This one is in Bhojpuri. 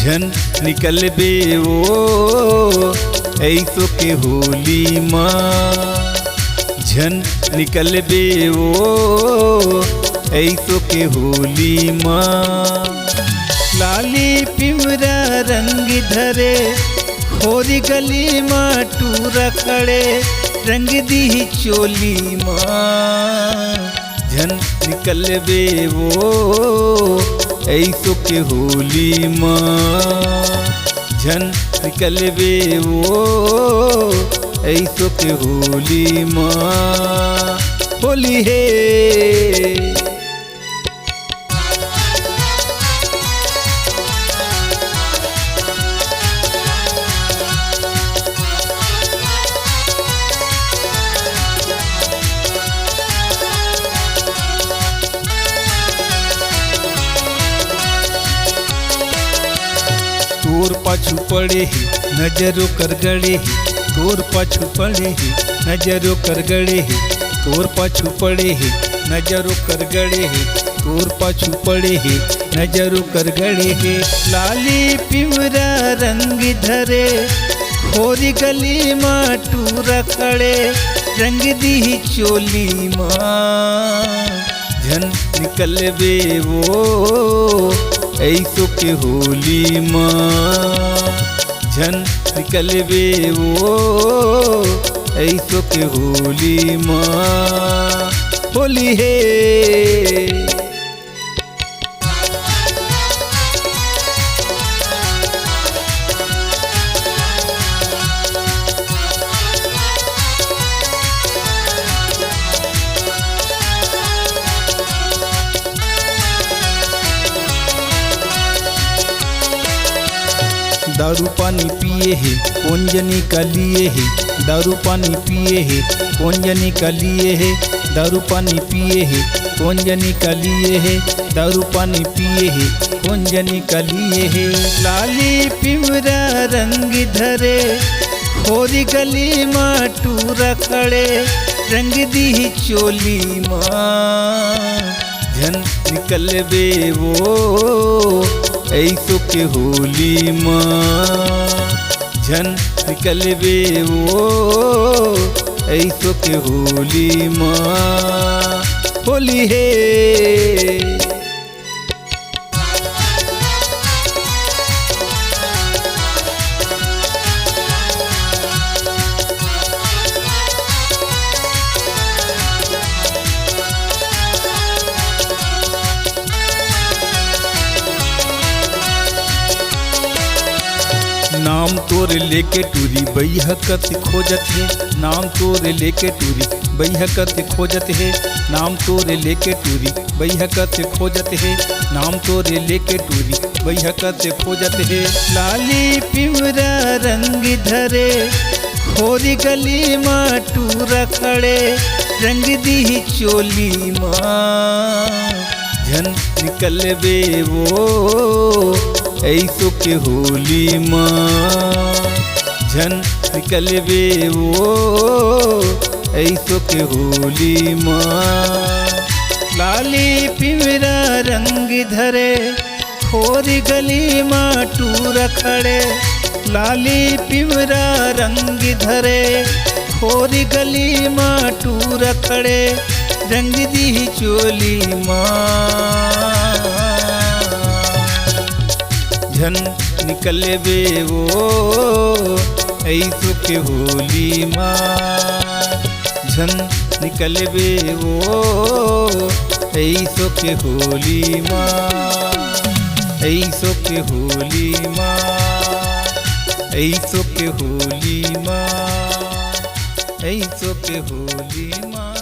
झन निकल बे वो ऐसो के होली माँ। झन निकल बे वो ऐसो के होली माँ। लाली पिमरा रंग धरे खोरी गली माँ टूरा खड़े रंग दी चोली माँ। झन निकल बे वो ऐसो के होली माँ। झन निकल बे वो ऐसो के होली माँ। होली है तोर पाछू पड़े ही नजरों कर गड़े ही। तोर पाछू पड़े ही नजरों कर गड़े ही। तोर पाछू पड़े ही नजरों कर गड़े ही। तोर पाछू पड़े ही नजरों कर गड़े ही। लाली पिमरा रंग धरे खोरी गली माँ टूरा खड़े रंग दी चोली माँ। झन निकल बे वो ऐसो के होली माँ। झन निकल बे वो ऐसो के होली माँ। होली है दारू पानी पिए है कौन जनी का लिए है। दारू पानी पिए है कौन जनी का लिए है। दारू पानी पिए है कौन जनी का लिए है। दारू पानी पिए है कौन जनी का लिए है। लाली पिमरा रंग धरे खोरी गली माँ टूरा खड़े रंग दी चोली माँ। झन निकल बे वो ऐसो के होली माँ। झन निकल बे वो ऐसो के होली माँ। होली है नाम तोरे लेके टूरी बैहकत खोजत है। नाम तोरे लेके टूरी बैहकत खोजत है। नाम तोरे लेके टूरी बैहकत खोजत है। नाम तोरे लेके टूरी बैहकत खोजत है। लाली पिमरा रंग धरे खोरी गली माँ टूरा खड़े रंग दी चोली माँ। झन निकल बे वो ऐसो के होली माँ। झन निकल बे वो ऐसो के होली माँ। लाली पिमरा रंग धरे खोरी गली माँ टूरा खड़े। लाली पिमरा रंग धरे खोरी गली माँ टूरा खड़े रंग दी चोली माँ। झन निकल बे वो ऐसो के होली माँ। झन निकल बे वो ऐसो के होली माँ। ऐसो के होली माँ। ऐसो के होली माँ। ऐसो के होली माँ।